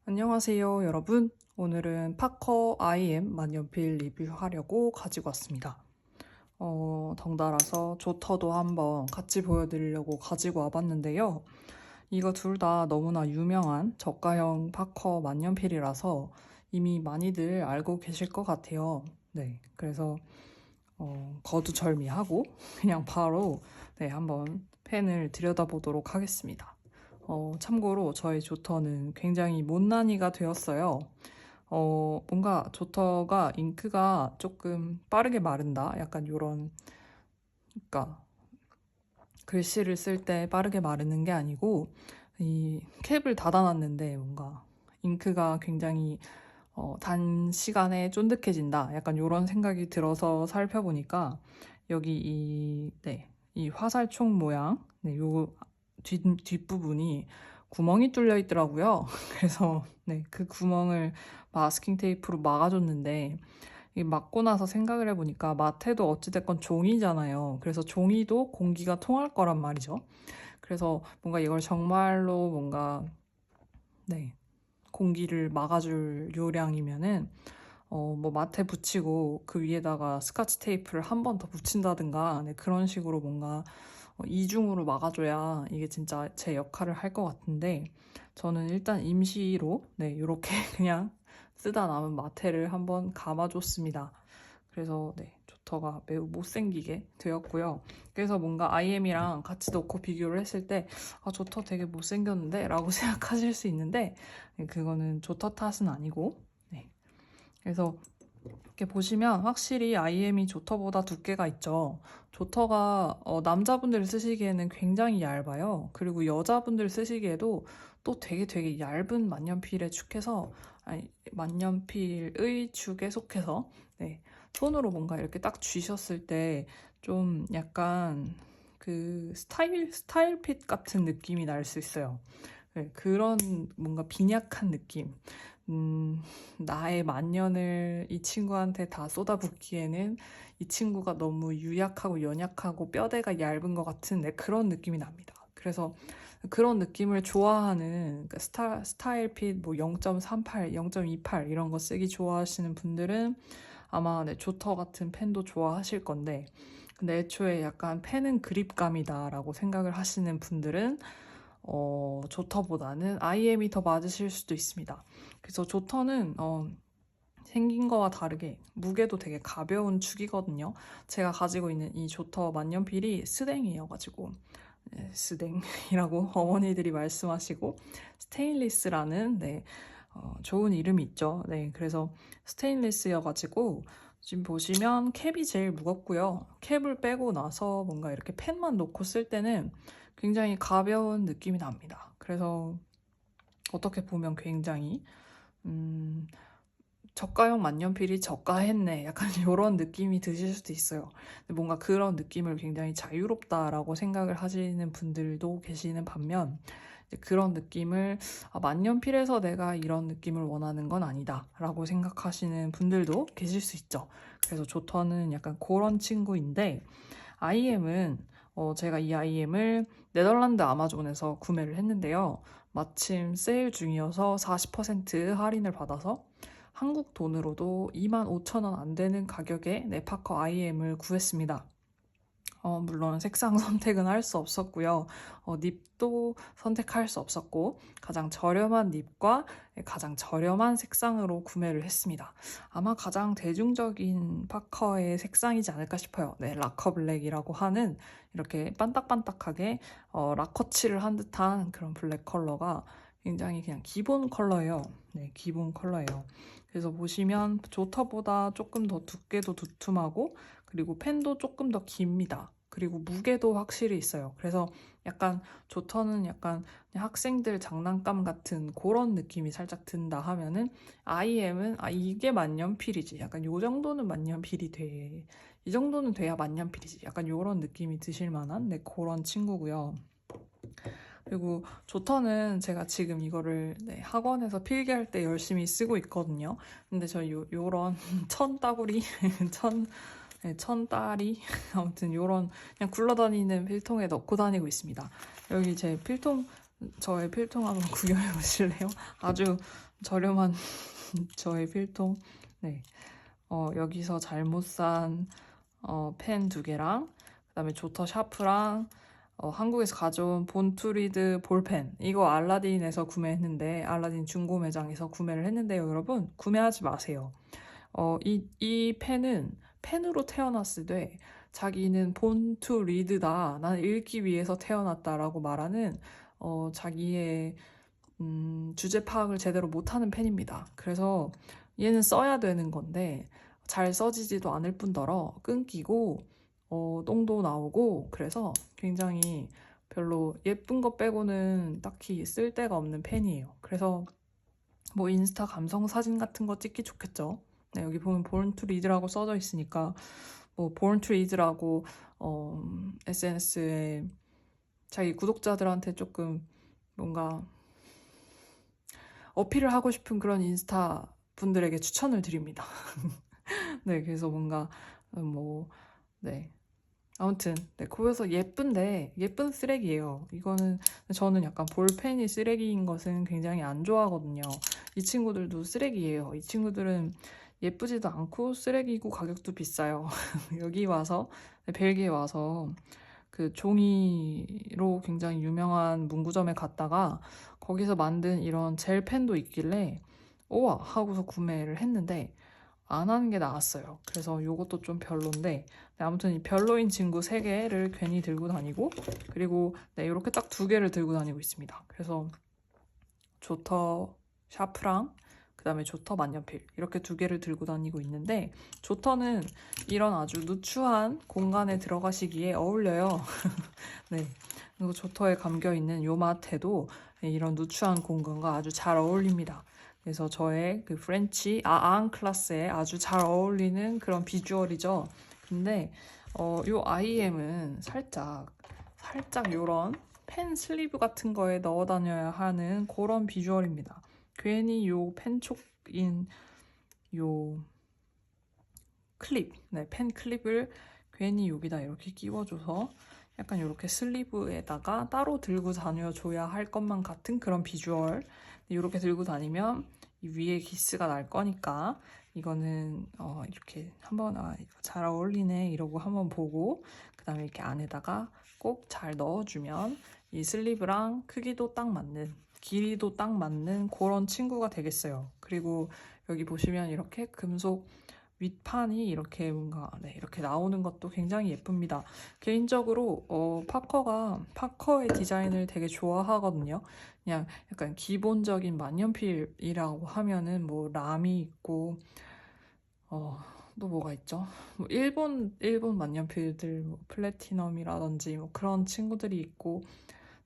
안녕하세요, 여러분. 오늘은 파커 IM 만년필 리뷰하려고 가지고 왔습니다. 덩달아서 조터도 한번 같이 보여드리려고 가지고 와봤는데요. 이거 둘 다 너무나 유명한 저가형 파커 만년필이라서 이미 많이들 알고 계실 것 같아요. 네, 그래서 거두절미하고 그냥 바로 한번 펜을 들여다보도록 하겠습니다. 참고로 저의 조터는 굉장히 못난이가 되었어요. 뭔가 조터가 잉크가 조금 빠르게 마른다. 약간 요런, 그러니까 글씨를 쓸 때 빠르게 마르는 게 아니고 이 캡을 닫아놨는데 뭔가 잉크가 굉장히 단시간에 쫀득해진다. 약간 요런 생각이 들어서 살펴보니까 여기 이 화살촉 모양, 요 뒷부분이 구멍이 뚫려 있더라고요. 그래서 그 구멍을 마스킹 테이프로 막아줬는데 이 막고 나서 생각을 해보니까 마테도 어찌됐건 종이잖아요. 그래서 종이도 공기가 통할 거란 말이죠. 그래서 뭔가 이걸 정말로 뭔가 공기를 막아줄 요량이면은 뭐 마테 붙이고 그 위에다가 스카치 테이프를 한 번 더 붙인다든가 그런 식으로 뭔가 이중으로 막아줘야 이게 진짜 제 역할을 할 것 같은데 저는 일단 임시로 이렇게 그냥 쓰다 남은 마테를 한번 감아줬습니다. 그래서 조터가 매우 못생기게 되었고요. 그래서 뭔가 IM이랑 같이 놓고 비교를 했을 때 조터 되게 못생겼는데? 라고 생각하실 수 있는데 그거는 조터 탓은 아니고 그래서 이렇게 보시면 확실히 IM이 조터보다 두께가 있죠. 조터가 남자분들 쓰시기에는 굉장히 얇아요. 그리고 여자분들 쓰시기에도 또 되게 얇은 만년필에 축해서 만년필의 축에 속해서 손으로 뭔가 이렇게 딱 쥐셨을 때 좀 약간 그 스타일핏 같은 느낌이 날 수 있어요. 그런 뭔가 빈약한 느낌. 나의 만년을 이 친구한테 다 쏟아붓기에는 이 친구가 너무 유약하고 연약하고 뼈대가 얇은 것 같은 그런 느낌이 납니다. 그래서 그런 느낌을 좋아하는 스타일핏 뭐 0.38, 0.28 이런 거 쓰기 좋아하시는 분들은 아마 조터 같은 펜도 좋아하실 건데 근데 애초에 약간 펜은 그립감이다라고 생각을 하시는 분들은 조터보다는 IM이 더 맞으실 수도 있습니다. 그래서 조터는 생긴 거와 다르게 무게도 되게 가벼운 축이거든요. 제가 가지고 있는 이 조터 만년필이 스댕이어가지고 스댕이라고 어머니들이 말씀하시고 스테인리스라는 좋은 이름이 있죠. 그래서 스테인리스여가지고 지금 보시면 캡이 제일 무겁고요. 캡을 빼고 나서 뭔가 이렇게 펜만 놓고 쓸 때는 굉장히 가벼운 느낌이 납니다. 그래서 어떻게 보면 굉장히 저가형 만년필이 저가했네. 약간 이런 느낌이 드실 수도 있어요. 뭔가 그런 느낌을 굉장히 자유롭다라고 생각을 하시는 분들도 계시는 반면 그런 느낌을 만년필에서 내가 이런 느낌을 원하는 건 아니다 라고 생각하시는 분들도 계실 수 있죠. 그래서 조터는 약간 그런 친구인데 IM은 제가 이 IM을 네덜란드 아마존에서 구매를 했는데요. 마침 세일 중이어서 40% 할인을 받아서 한국 돈으로도 25,000원 안 되는 가격에 네파커 IM을 구했습니다. 물론 색상 선택은 할 수 없었고요. 닙도 선택할 수 없었고 가장 저렴한 닙과 가장 저렴한 색상으로 구매를 했습니다. 아마 가장 대중적인 파커의 색상이지 않을까 싶어요. 라커 블랙이라고 하는 이렇게 반딱반딱하게 라커칠을 한 듯한 그런 블랙 컬러가 굉장히 그냥 기본 컬러예요. 기본 컬러예요. 그래서 보시면 조터보다 조금 더 두께도 두툼하고 그리고 펜도 조금 더 깁니다. 그리고 무게도 확실히 있어요. 그래서 약간 조터는 약간 학생들 장난감 같은 그런 느낌이 살짝 든다 하면은 IM은 이게 만년필이지. 약간 요 정도는 만년필이 돼. 이 정도는 돼야 만년필이지. 약간 요런 느낌이 드실 만한 그런 친구고요. 그리고 조터는 제가 지금 이거를 학원에서 필기할 때 열심히 쓰고 있거든요. 근데 저 요런 천따구리 천따리 아무튼 요런 그냥 굴러다니는 필통에 넣고 다니고 있습니다. 여기 제 필통 저의 필통 한번 구경해 보실래요? 아주 저렴한 저의 필통. 네. 여기서 잘못 산 펜 2개랑 그다음에 조터 샤프랑 한국에서 가져온 본투리드 볼펜. 이거 알라딘에서 구매했는데 알라딘 중고 매장에서 구매를 했는데요, 여러분. 구매하지 마세요. 이 펜은 펜으로 태어났을 때 자기는 본 투 리드다. 나는 읽기 위해서 태어났다라고 말하는 자기의 주제 파악을 제대로 못하는 펜입니다. 그래서 얘는 써야 되는 건데 잘 써지지도 않을 뿐더러 끊기고 똥도 나오고 그래서 굉장히 별로 예쁜 것 빼고는 딱히 쓸 데가 없는 펜이에요. 그래서 뭐 인스타 감성 사진 같은 거 찍기 좋겠죠. 네, 여기 보면 born to read라고 써져 있으니까 뭐 born to read라고 SNS에 자기 구독자들한테 조금 뭔가 어필을 하고 싶은 그런 인스타 분들에게 추천을 드립니다. 네, 그래서 뭔가 뭐 네. 아무튼 네, 그래서 예쁜데 예쁜 쓰레기예요. 이거는 저는 약간 볼펜이 쓰레기인 것은 굉장히 안 좋아하거든요. 이 친구들도 쓰레기예요. 이 친구들은 예쁘지도 않고 쓰레기고 가격도 비싸요. 여기 와서 벨기에 와서 그 종이로 굉장히 유명한 문구점에 갔다가 거기서 만든 이런 젤펜도 있길래 우와 하고서 구매를 했는데 안 하는 게 나았어요. 그래서 이것도 좀 별론데 네, 아무튼 이 별로인 친구 3개를 괜히 들고 다니고 그리고 네, 이렇게 딱 2개를 들고 다니고 있습니다. 그래서 조터 샤프랑 그 다음에 조터 만년필 이렇게 2개를 들고 다니고 있는데 조터는 이런 아주 누추한 공간에 들어가시기에 어울려요. 네. 그리고 조터에 감겨있는 요 마테도 이런 누추한 공간과 아주 잘 어울립니다. 그래서 저의 그 프렌치 아앙 클래스에 아주 잘 어울리는 그런 비주얼이죠. 근데 요 IM은 살짝 요런 펜 슬리브 같은 거에 넣어 다녀야 하는 그런 비주얼입니다. 괜히 요 펜촉인 요 클립, 네, 펜 클립을 괜히 여기다 이렇게 끼워줘서 약간 이렇게 슬리브에다가 따로 들고 다녀줘야 할 것만 같은 그런 비주얼. 이렇게 들고 다니면 이 위에 기스가 날 거니까 이거는 이렇게 한번 이거 잘 어울리네 이러고 한번 보고 그 다음에 이렇게 안에다가 꼭 잘 넣어주면 이 슬리브랑 크기도 딱 맞는 길이도 딱 맞는 그런 친구가 되겠어요. 그리고 여기 보시면 이렇게 금속 윗판이 이렇게 뭔가 네, 이렇게 나오는 것도 굉장히 예쁩니다. 개인적으로 파커의 디자인을 되게 좋아하거든요. 그냥 약간 기본적인 만년필이라고 하면은 뭐 람이 있고 또 뭐가 있죠? 뭐 일본 만년필들 뭐 플래티넘이라든지 뭐 그런 친구들이 있고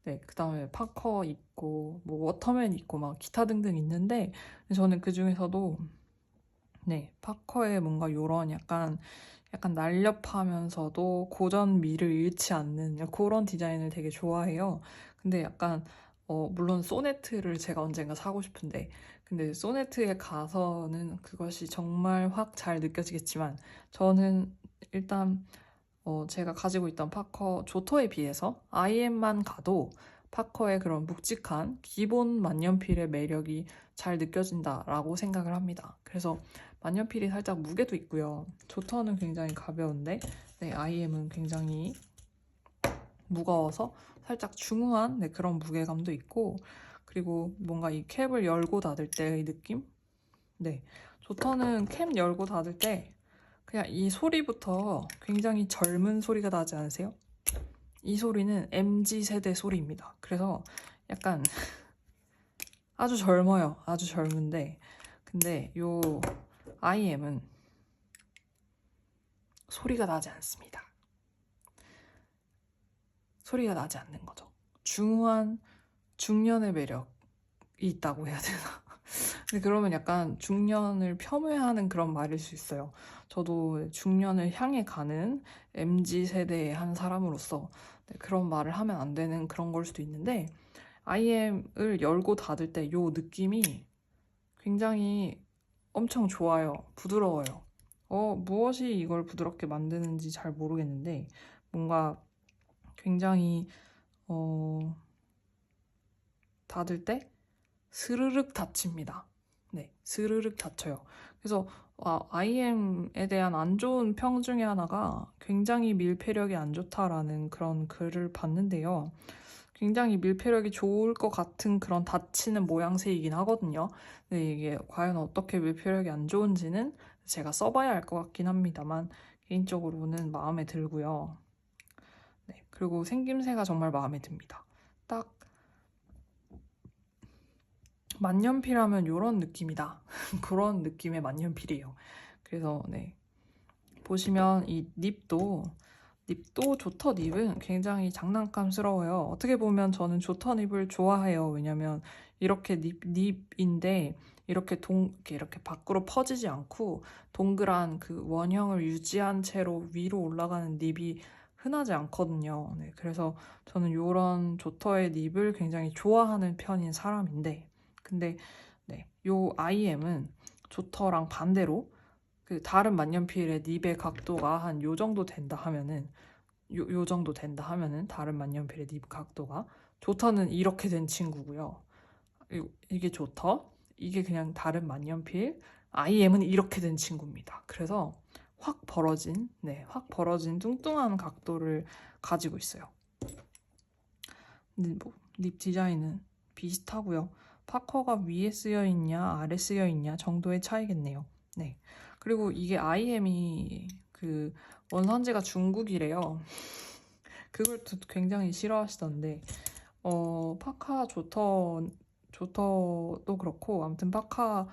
네, 그다음에 파커 있고 뭐 워터맨 있고 막 기타 등등 있는데 저는 그 중에서도 네, 파커의 뭔가 요런 약간 날렵하면서도 고전미를 잃지 않는 그런 디자인을 되게 좋아해요. 근데 약간 물론 소네트를 제가 언젠가 사고 싶은데 근데 소네트에 가서는 그것이 정말 확 잘 느껴지겠지만 저는 일단 제가 가지고 있던 파커 조터에 비해서 IM만 가도 파커의 그런 묵직한 기본 만년필의 매력이 잘 느껴진다라고 생각을 합니다. 그래서 만년필이 살짝 무게도 있고요. 조터는 굉장히 가벼운데 네, IM은 굉장히 무거워서 살짝 중후한 네, 그런 무게감도 있고 그리고 뭔가 이 캡을 열고 닫을 때의 느낌? 네, 조터는 캡 열고 닫을 때 그냥 이 소리부터 굉장히 젊은 소리가 나지 않으세요? 이 소리는 MZ 세대 소리입니다. 그래서 약간 아주 젊어요. 아주 젊은데 근데 요 IM은 소리가 나지 않습니다. 소리가 나지 않는 거죠. 중후한 중년의 매력이 있다고 해야 되나? 근데 그러면 약간 중년을 폄훼하는 그런 말일 수 있어요. 저도 중년을 향해 가는 MZ 세대의 한 사람으로서 네, 그런 말을 하면 안 되는 그런 걸 수도 있는데 IM을 열고 닫을 때 요 느낌이 굉장히 엄청 좋아요. 부드러워요. 무엇이 이걸 부드럽게 만드는지 잘 모르겠는데 뭔가 굉장히 어, 닫을 때 스르륵 닫힙니다. 네, 스르륵 닫혀요. 그래서 IM에 대한 안 좋은 평 중에 하나가 굉장히 밀폐력이 안 좋다라는 그런 글을 봤는데요. 굉장히 밀폐력이 좋을 것 같은 그런 닫히는 모양새이긴 하거든요. 근데 이게 과연 어떻게 밀폐력이 안 좋은지는 제가 써봐야 알 것 같긴 합니다만 개인적으로는 마음에 들고요. 네, 그리고 생김새가 정말 마음에 듭니다. 딱 만년필하면 이런 느낌이다. 그런 느낌의 만년필이에요. 그래서 네, 보시면 이 닙도 조터 닙은 굉장히 장난감스러워요. 어떻게 보면 저는 조터 닙을 좋아해요. 왜냐면 이렇게 닙인데 이렇게 밖으로 퍼지지 않고 동그란 그 원형을 유지한 채로 위로 올라가는 닙이 흔하지 않거든요. 네, 그래서 저는 이런 조터의 닙을 굉장히 좋아하는 편인 사람인데, 근데 네, 요 IM은 조터랑 반대로 그 다른 만년필의 닙의 각도가 한 요 정도 된다 하면은 요 정도 된다 하면은 다른 만년필의 닙 각도가 조터는 이렇게 된 친구고요. 이게 조터, 이게 그냥 다른 만년필, IM은 이렇게 된 친구입니다. 그래서 확 벌어진 뚱뚱한 각도를 가지고 있어요. 근데 닙 디자인은 비슷하고요. 파커가 위에 쓰여 있냐 아래 쓰여 있냐 정도의 차이겠네요. 네. 그리고 이게 IM이 그 원산지가 중국이래요. 그걸 또 굉장히 싫어하시던데 파카 조터도 그렇고 아무튼 파카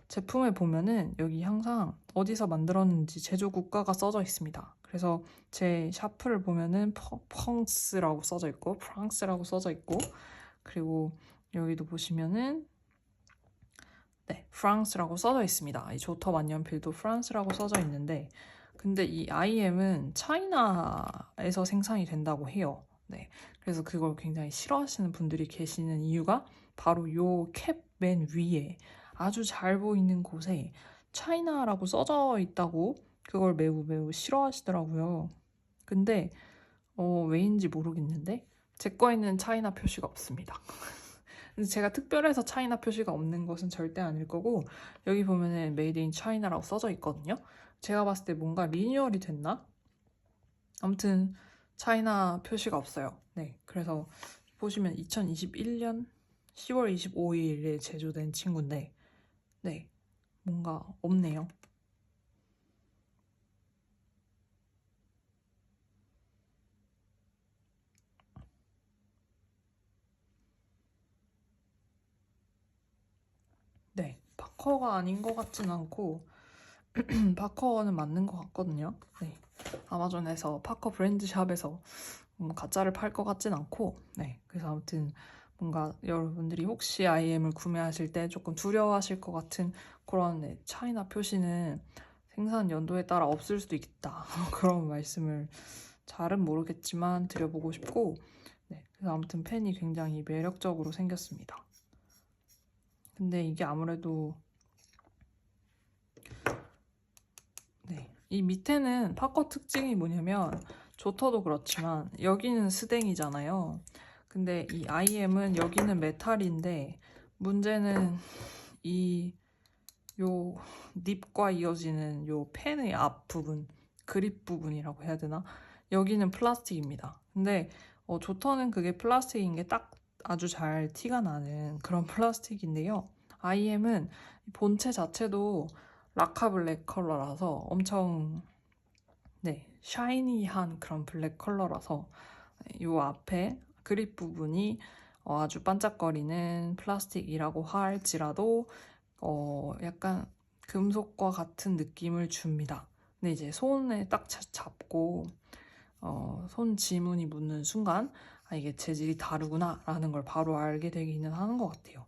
제품에 보면은 여기 항상 어디서 만들었는지 제조 국가가 써져 있습니다. 그래서 제 샤프를 보면은 펑스라고 써져 있고 프랑스라고 써져 있고 그리고 여기도 보시면은 네, 프랑스라고 써져 있습니다. 이 조터 만년필도 프랑스라고 써져 있는데 근데 이 IM은 차이나에서 생산이 된다고 해요. 네, 그래서 그걸 굉장히 싫어하시는 분들이 계시는 이유가 바로 요 캡 맨 위에 아주 잘 보이는 곳에 차이나라고 써져 있다고 그걸 매우 싫어하시더라고요. 근데 왜인지 모르겠는데 제 거에는 차이나 표시가 없습니다. 근데 제가 특별해서 차이나 표시가 없는 것은 절대 아닐 거고 여기 보면은 메이드 인 차이나라고 써져 있거든요. 제가 봤을 때 뭔가 리뉴얼이 됐나? 아무튼 차이나 표시가 없어요. 네, 그래서 보시면 2021년 10월 25일에 제조된 친구인데 네, 뭔가 없네요. 네, 파커가 아닌 것 같진 않고 파커는 맞는 것 같거든요. 네, 아마존에서 파커 브랜드 샵에서 가짜를 팔 것 같진 않고 네, 그래서 아무튼 뭔가 여러분들이 혹시 IM을 구매하실 때 조금 두려워하실 것 같은 그런 네, 차이나 표시는 생산 연도에 따라 없을 수도 있다. 그런 말씀을 잘은 모르겠지만 드려보고 싶고 네, 그래서 아무튼 펜이 굉장히 매력적으로 생겼습니다. 근데 이게 아무래도 네, 이 밑에는 파커 특징이 뭐냐면 조터도 그렇지만 여기는 스댕이잖아요. 근데 이 IM은 여기는 메탈인데 문제는 이 요 닙과 이어지는 요 펜의 앞부분, 그립 부분이라고 해야 되나? 여기는 플라스틱입니다. 근데 조터는 그게 플라스틱인 게 딱 아주 잘 티가 나는 그런 플라스틱인데요. IM은 본체 자체도 라카 블랙 컬러라서 엄청 네, 샤이니한 그런 블랙 컬러라서 이 앞에 그립 부분이 아주 반짝거리는 플라스틱이라고 할지라도 약간 금속과 같은 느낌을 줍니다. 근데 이제 손에 딱 잡고 손 지문이 묻는 순간 이게 재질이 다르구나 라는 걸 바로 알게 되기는 하는 것 같아요.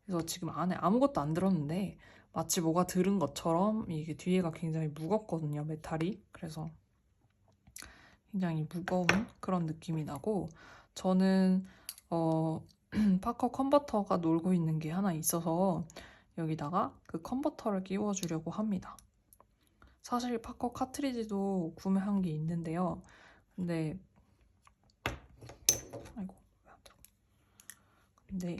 그래서 지금 안에 아무것도 안 들었는데 마치 뭐가 들은 것처럼 이게 뒤에가 굉장히 무겁거든요, 메탈이. 그래서 굉장히 무거운 그런 느낌이 나고 저는 파커 컨버터가 놀고 있는 게 하나 있어서 여기다가 그 컨버터를 끼워주려고 합니다. 사실 파커 카트리지도 구매한 게 있는데요. 근데 아이고 왜 안 들어? 근데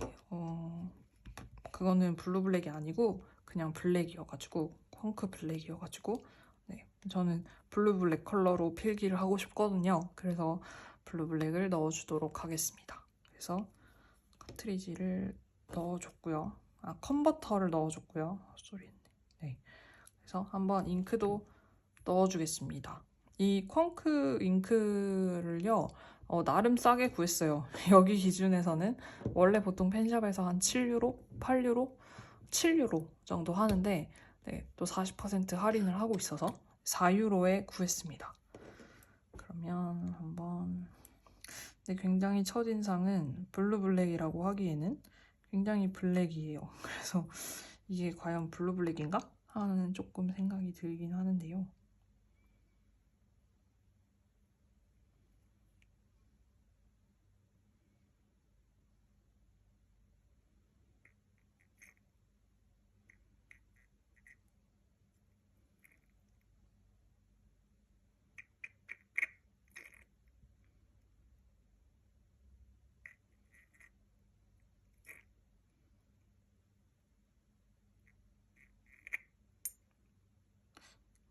그거는 블루 블랙이 아니고 그냥 블랙이어가지고 펑크 블랙이어가지고 네, 저는 블루 블랙 컬러로 필기를 하고 싶거든요. 그래서 블루 블랙을 넣어주도록 하겠습니다. 그래서 카트리지를 넣어줬고요. 컨버터를 넣어줬고요. 쏘리. 네. 그래서 한번 잉크도 넣어주겠습니다. 이 콩크 잉크를요, 나름 싸게 구했어요. 여기 기준에서는 원래 보통 펜샵에서 한 7유로, 8유로, 7유로 정도 하는데 네, 또 40% 할인을 하고 있어서 4유로에 구했습니다. 그러면 한번 굉장히 첫인상은 블루 블랙이라고 하기에는 굉장히 블랙이에요. 그래서 이게 과연 블루 블랙인가? 하는 조금 생각이 들긴 하는데요.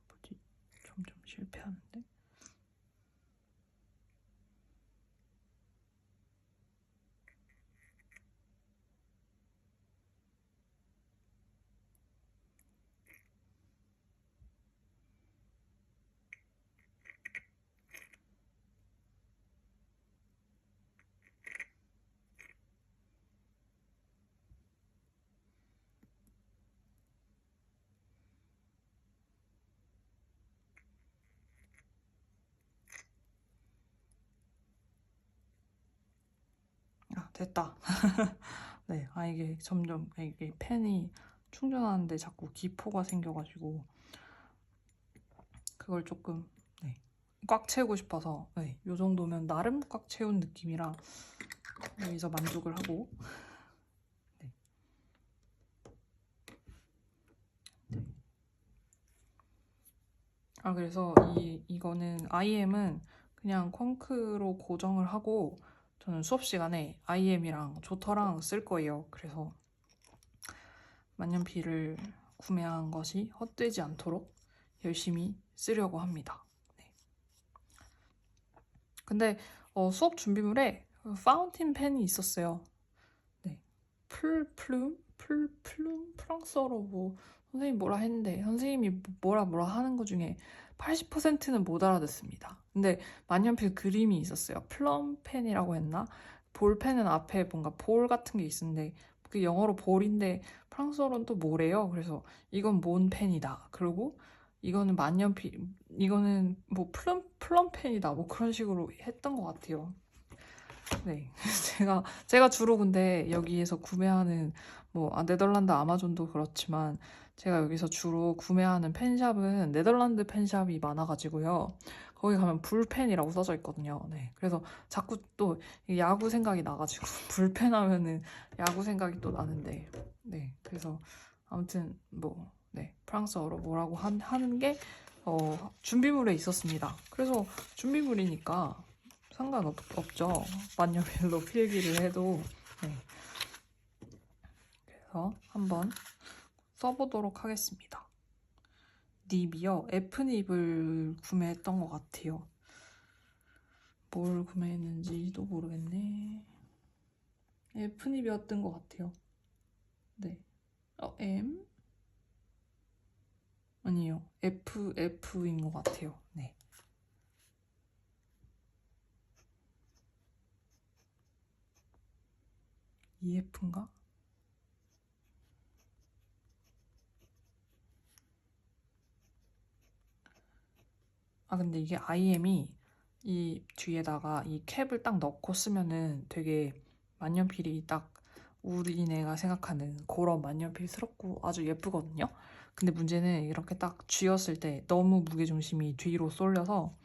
뭐지? 점점 실패하는데? 됐다. 네, 이게 점점 이게 펜이 충전하는데 자꾸 기포가 생겨가지고 그걸 조금 네, 꽉 채우고 싶어서 네, 이 정도면 나름 꽉 채운 느낌이라 여기서 만족을 하고 네. 네. 그래서 이거는 IM은 그냥 콩크로 고정을 하고 저는 수업 시간에 IM이랑 조터랑 쓸 거예요. 그래서 만년필을 구매한 것이 헛되지 않도록 열심히 쓰려고 합니다. 네. 근데 수업 준비물에 파운틴 펜이 있었어요. 네. 풀플룸? 프랑스어로 뭐 선생님이 뭐라 했는데 선생님이 뭐라 하는 것 중에 80%는 못 알아듣습니다. 근데 만년필 그림이 있었어요. 플럼펜이라고 했나? 볼펜은 앞에 뭔가 볼 같은 게 있었는데 그 영어로 볼인데 프랑스어로는 또 뭐래요? 그래서 이건 뭔 펜이다. 그리고 이거는 만년필, 이거는 뭐 플럼펜이다. 뭐 그런 식으로 했던 것 같아요. 네. 제가 주로 근데 여기에서 구매하는, 뭐, 네덜란드 아마존도 그렇지만, 제가 여기서 주로 구매하는 펜샵은 네덜란드 펜샵이 많아가지고요. 거기 가면 불펜이라고 써져 있거든요. 네. 그래서 자꾸 또 야구 생각이 나가지고, 불펜 하면은 야구 생각이 또 나는데, 네. 그래서 아무튼, 뭐, 네. 프랑스어로 뭐라고 하는 게, 준비물에 있었습니다. 그래서 준비물이니까, 상관없죠. 만년필로 필기를 해도. 네. 그래서 한번 써보도록 하겠습니다. 닙이요. F닙을 구매했던 것 같아요. 뭘 구매했는지도 모르겠네. F닙이었던 것 같아요. 네. M? 아니요. F인 것 같아요. 네. EF인가? 근데 이게 IM이 이 뒤에다가 이 캡을 딱 넣고 쓰면은 되게 만년필이 딱 우리네가 생각하는 그런 만년필스럽고 아주 예쁘거든요. 근데 문제는 이렇게 딱 쥐었을 때 너무 무게중심이 뒤로 쏠려서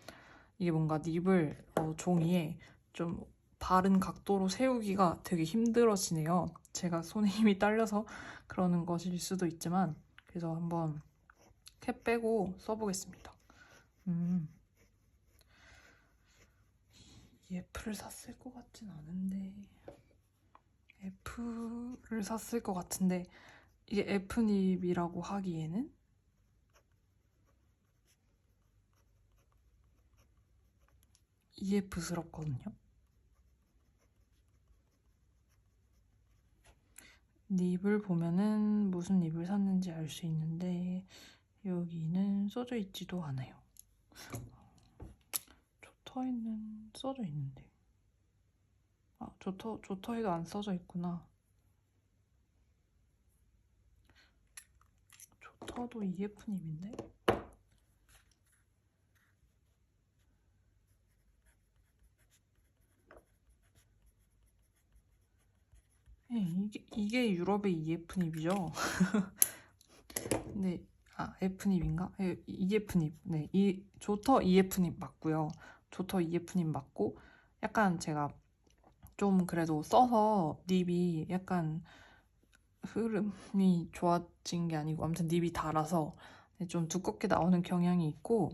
이게 뭔가 닙을 종이에 좀 바른 각도로 세우기가 되게 힘들어지네요. 제가 손에 힘이 딸려서 그러는 것일 수도 있지만 그래서 한번 캡 빼고 써보겠습니다. 이 애플을 샀을 것 같진 않은데 F를 샀을 것 같은데 이게 F닙이라고 하기에는 EF스럽거든요. 닙을 보면은 무슨 닙을 샀는지 알 수 있는데 여기는 써져 있지도 않아요. 조터에는 써져 있는데 조터에도 안 써져 있구나. 조터도 EF님인데? 네, 이게 유럽의 EF닙이죠. 근데 F닙인가? EF닙. 네, 조터 EF닙 맞고요. 조터 EF닙 맞고 약간 제가 좀 그래도 써서 닙이 약간 흐름이 좋아진 게 아니고 아무튼 닙이 달아서 좀 두껍게 나오는 경향이 있고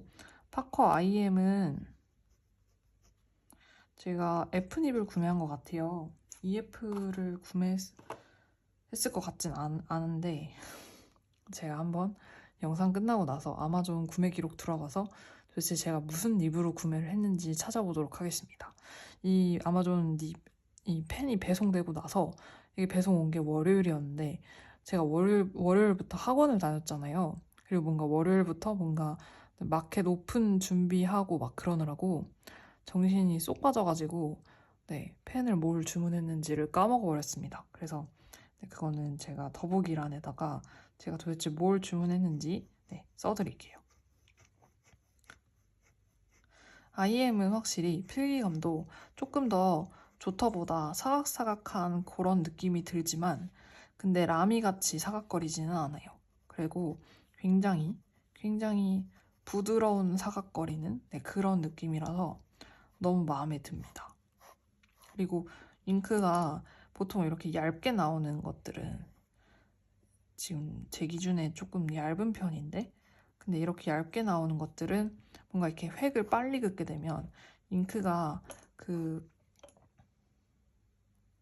파커 IM은 제가 F닙을 구매한 것 같아요. EF를 구매했을 것 같진 않은데 제가 한번 영상 끝나고 나서 아마존 구매 기록 들어가서 도대체 제가 무슨 닙으로 구매를 했는지 찾아보도록 하겠습니다. 이 아마존 닙, 이 펜이 배송되고 나서 이게 배송 온 게 월요일이었는데 제가 월요일부터 학원을 다녔잖아요. 그리고 뭔가 월요일부터 뭔가 마켓 오픈 준비하고 막 그러느라고 정신이 쏙 빠져가지고 네, 펜을 뭘 주문했는지를 까먹어버렸습니다. 그래서 그거는 제가 더보기란에다가 제가 도대체 뭘 주문했는지 써드릴게요. IM은 확실히 필기감도 조금 더 조터보다 사각사각한 그런 느낌이 들지만 근데 라미같이 사각거리지는 않아요. 그리고 굉장히 부드러운 사각거리는 그런 느낌이라서 너무 마음에 듭니다. 그리고 잉크가 보통 이렇게 얇게 나오는 것들은 지금 제 기준에 조금 얇은 편인데 근데 이렇게 얇게 나오는 것들은 뭔가 이렇게 획을 빨리 긋게 되면 잉크가 그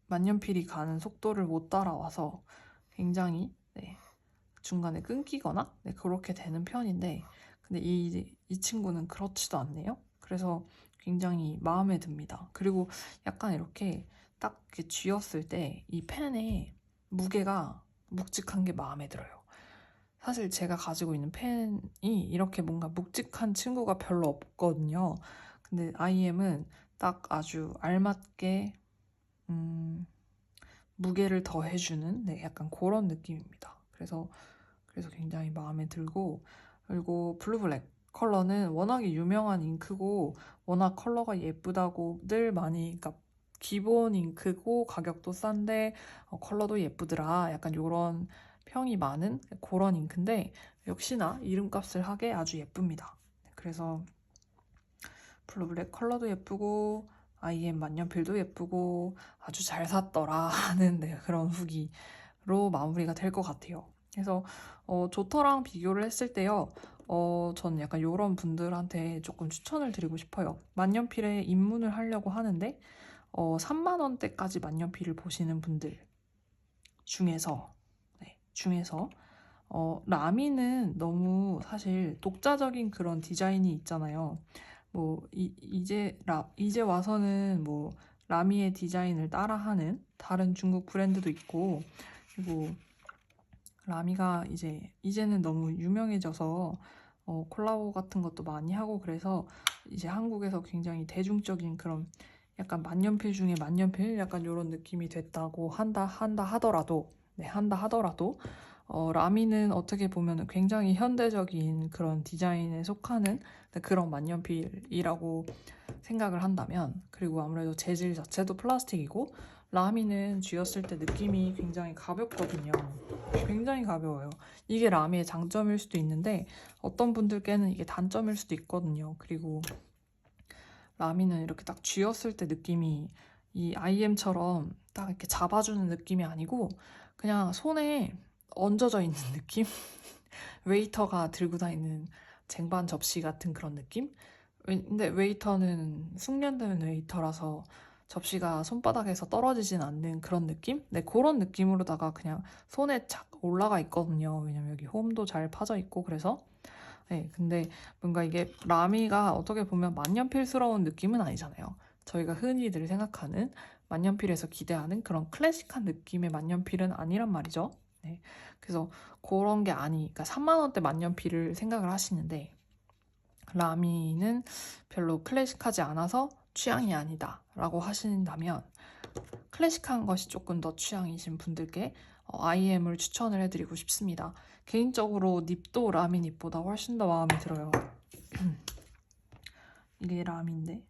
만년필이 가는 속도를 못 따라와서 굉장히 중간에 끊기거나 그렇게 되는 편인데 근데 이 친구는 그렇지도 않네요. 그래서 굉장히 마음에 듭니다. 그리고 약간 이렇게 딱 이렇게 쥐었을 때 이 펜의 무게가 묵직한 게 마음에 들어요. 사실 제가 가지고 있는 펜이 이렇게 뭔가 묵직한 친구가 별로 없거든요. 근데 IM은 딱 아주 알맞게 무게를 더해주는 약간 그런 느낌입니다. 그래서 굉장히 마음에 들고 그리고 블루블랙 컬러는 워낙에 유명한 잉크고 워낙 컬러가 예쁘다고 늘 많이 그러니까 기본 잉크고 가격도 싼데 컬러도 예쁘더라 약간 이런 평이 많은 그런 잉크인데 역시나 이름값을 하게 아주 예쁩니다. 그래서 블루블랙 컬러도 예쁘고 IM 만년필도 예쁘고 아주 잘 샀더라 하는 그런 후기로 마무리가 될 것 같아요. 그래서 조터랑 비교를 했을 때요. 저는 약간 이런 분들한테 조금 추천을 드리고 싶어요. 만년필에 입문을 하려고 하는데 3만 원대까지 만년필을 보시는 분들 중에서 라미는 너무 사실 독자적인 그런 디자인이 있잖아요. 뭐 이제 와서는 뭐 라미의 디자인을 따라하는 다른 중국 브랜드도 있고 그리고 라미가 이제는 너무 유명해져서 콜라보 같은 것도 많이 하고 그래서 이제 한국에서 굉장히 대중적인 그런 약간 만년필 중에 만년필 약간 이런 느낌이 됐다고 한다 하더라도 라미는 어떻게 보면 굉장히 현대적인 그런 디자인에 속하는 그런 만년필이라고 생각을 한다면 그리고 아무래도 재질 자체도 플라스틱이고 라미는 쥐었을 때 느낌이 굉장히 가볍거든요. 굉장히 가벼워요. 이게 라미의 장점일 수도 있는데 어떤 분들께는 이게 단점일 수도 있거든요. 그리고 라미는 이렇게 딱 쥐었을 때 느낌이 이 IM처럼 딱 이렇게 잡아주는 느낌이 아니고 그냥 손에 얹어져 있는 느낌? 웨이터가 들고 다니는 쟁반 접시 같은 그런 느낌? 근데 웨이터는 숙련된 웨이터라서 접시가 손바닥에서 떨어지진 않는 그런 느낌? 네, 그런 느낌으로다가 그냥 손에 착 올라가 있거든요. 왜냐면 여기 홈도 잘 파져 있고 그래서. 네, 근데 뭔가 이게 라미가 어떻게 보면 만년필스러운 느낌은 아니잖아요. 저희가 흔히들 생각하는 만년필에서 기대하는 그런 클래식한 느낌의 만년필은 아니란 말이죠. 네, 그래서 그런 게 그러니까 3만 원대 만년필을 생각을 하시는데 라미는 별로 클래식하지 않아서 취향이 아니다 라고 하신다면 클래식한 것이 조금 더 취향이신 분들께 IM을 추천을 해드리고 싶습니다. 개인적으로 닙도 라미 닙보다 훨씬 더 마음에 들어요. 이게 라미인데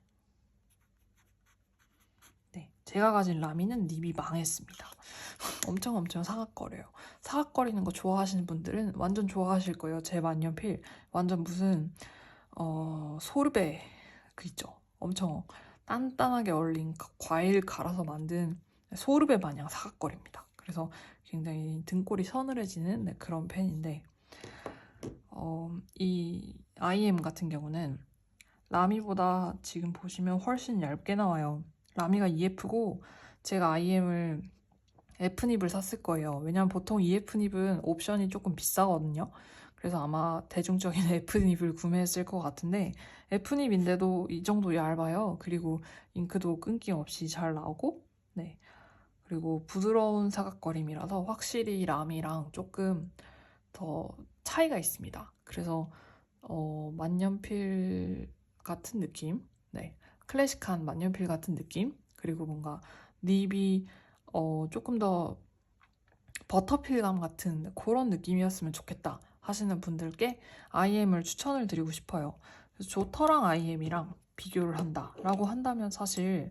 네, 제가 가진 라미는 닙이 망했습니다. 엄청 사각거려요. 사각거리는 거 좋아하시는 분들은 완전 좋아하실 거예요. 제 만년필 완전 무슨 소르베 그 있죠. 엄청 단단하게 얼린 과일 갈아서 만든 소르베 마냥 사각거립니다. 그래서 굉장히 등골이 서늘해지는 네, 그런 펜인데 이 IM 같은 경우는 라미보다 지금 보시면 훨씬 얇게 나와요. 라미가 EF고 제가 IM을 F닙을 샀을 거예요. 왜냐면 보통 EF닙은 옵션이 조금 비싸거든요. 그래서 아마 대중적인 F닙을 구매했을 것 같은데 F닙인데도 이 정도 얇아요. 그리고 잉크도 끊김없이 잘 나오고 네. 그리고 부드러운 사각거림이라서 확실히 람이랑 조금 더 차이가 있습니다. 그래서 만년필 같은 느낌, 네, 클래식한 만년필 같은 느낌, 그리고 뭔가 립이 조금 더 버터필감 같은 그런 느낌이었으면 좋겠다 하시는 분들께 IM을 추천을 드리고 싶어요. 그래서 조터랑 IM이랑 비교를 한다라고 한다면 사실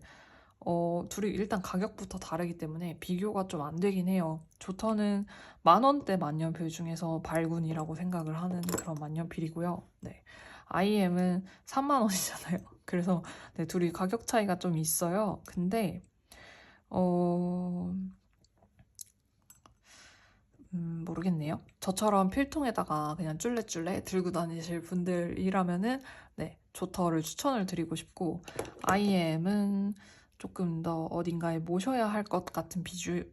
둘이 일단 가격부터 다르기 때문에 비교가 좀 안 되긴 해요. 조터는 10,000원대 만년필 중에서 발군이라고 생각을 하는 그런 만년필이고요. 네. IM은 3만 원이잖아요. 그래서 네, 둘이 가격 차이가 좀 있어요. 근데 모르겠네요. 저처럼 필통에다가 그냥 쫄래쫄래 들고 다니실 분들이라면은 네, 조터를 추천을 드리고 싶고 IM은 조금 더 어딘가에 모셔야 할 것 같은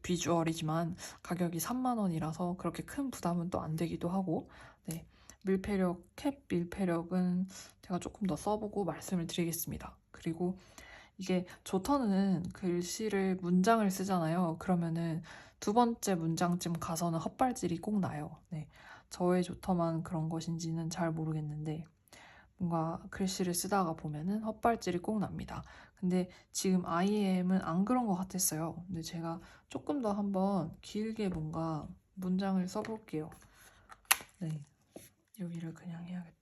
비주얼이지만 가격이 3만 원이라서 그렇게 큰 부담은 또 안 되기도 하고 네, 캡 밀폐력은 제가 조금 더 써보고 말씀을 드리겠습니다. 그리고 이게 조터는 글씨를 문장을 쓰잖아요. 그러면은 두 번째 문장쯤 가서는 헛발질이 꼭 나요. 네. 저의 조터만 그런 것인지는 잘 모르겠는데 뭔가 글씨를 쓰다가 보면은 헛발질이 꼭 납니다. 근데 지금 IM은 안 그런 것 같았어요. 근데 제가 조금 더 한번 길게 뭔가 문장을 써볼게요. 네. 여기를 그냥 해야겠다.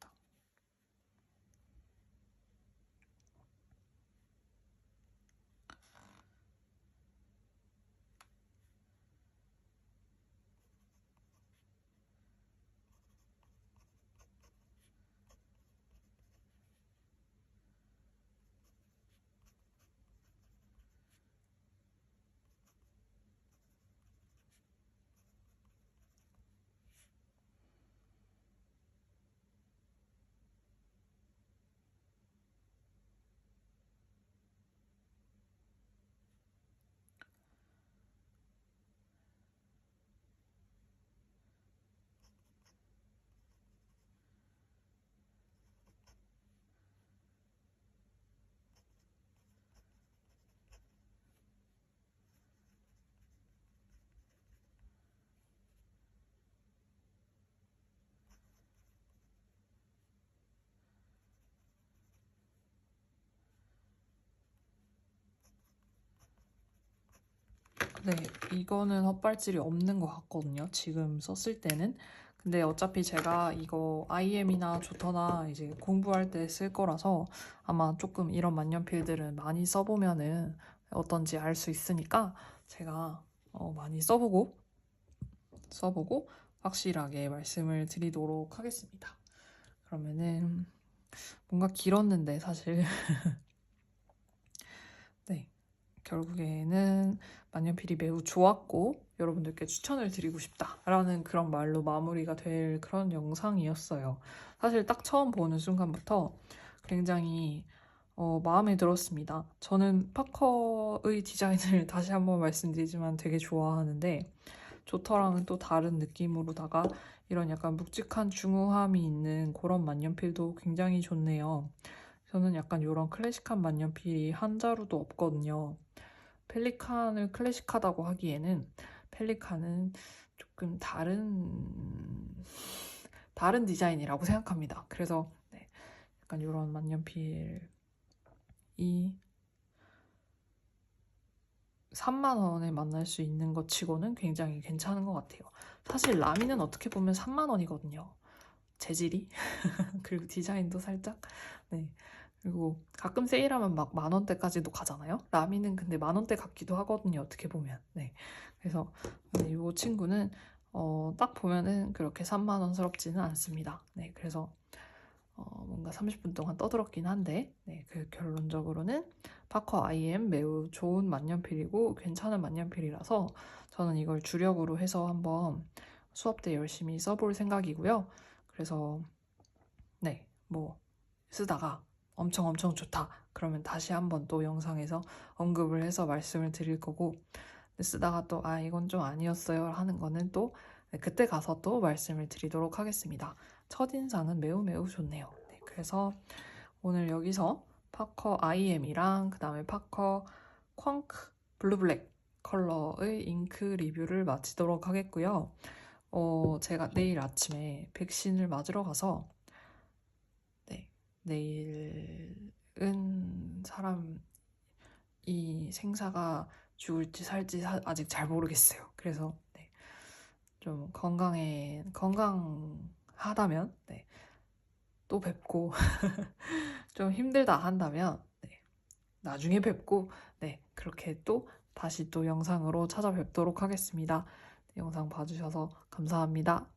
네, 이거는 헛발질이 없는 것 같거든요. 지금 썼을 때는. 근데 어차피 제가 이거 IM이나 조터나 이제 공부할 때 쓸 거라서 아마 조금 이런 만년필들은 많이 써보면은 어떤지 알 수 있으니까 제가 많이 써보고 확실하게 말씀을 드리도록 하겠습니다. 그러면은 뭔가 길었는데 사실 네. 결국에는 만년필이 매우 좋았고 여러분들께 추천을 드리고 싶다라는 그런 말로 마무리가 될 그런 영상이었어요. 사실 딱 처음 보는 순간부터 굉장히 마음에 들었습니다. 저는 파커의 디자인을 다시 한번 말씀드리지만 되게 좋아하는데 조터랑은 또 다른 느낌으로다가 이런 약간 묵직한 중후함이 있는 그런 만년필도 굉장히 좋네요. 저는 약간 이런 클래식한 만년필이 한 자루도 없거든요. 펠리칸을 클래식하다고 하기에는 펠리칸은 조금 다른 디자인이라고 생각합니다. 그래서 네, 약간 이런 만년필이 3만 원에 만날 수 있는 것 치고는 굉장히 괜찮은 것 같아요. 사실 라미는 어떻게 보면 3만 원이거든요. 재질이 그리고 디자인도 살짝 네. 그리고 가끔 세일하면 막 만 원대까지도 가잖아요. 라미는 근데 만 원대 같기도 하거든요. 어떻게 보면 네. 그래서 이 친구는 딱 보면은 그렇게 3만 원스럽지는 않습니다. 네. 그래서 뭔가 30분 동안 떠들었긴 한데 네, 그 결론적으로는 파커 IM 매우 좋은 만년필이고 괜찮은 만년필이라서 저는 이걸 주력으로 해서 한번 수업 때 열심히 써볼 생각이고요. 그래서 네, 뭐 쓰다가 엄청 좋다 그러면 다시 한번 또 영상에서 언급을 해서 말씀을 드릴 거고 쓰다가 또 이건 좀 아니었어요 하는 거는 또 네, 그때 가서 또 말씀을 드리도록 하겠습니다. 첫인상은 매우 좋네요. 네, 그래서 오늘 여기서 파커 IM이랑 그 다음에 파커 퀀크 블루블랙 컬러의 잉크 리뷰를 마치도록 하겠고요. 제가 내일 아침에 백신을 맞으러 가서 네, 내일은 이 생사가 죽을지 살지 아직 잘 모르겠어요. 그래서 네, 좀 건강하다면 네, 또 뵙고 좀 힘들다 한다면 네, 나중에 뵙고 네, 그렇게 또 다시 또 영상으로 찾아뵙도록 하겠습니다. 네, 영상 봐주셔서 감사합니다.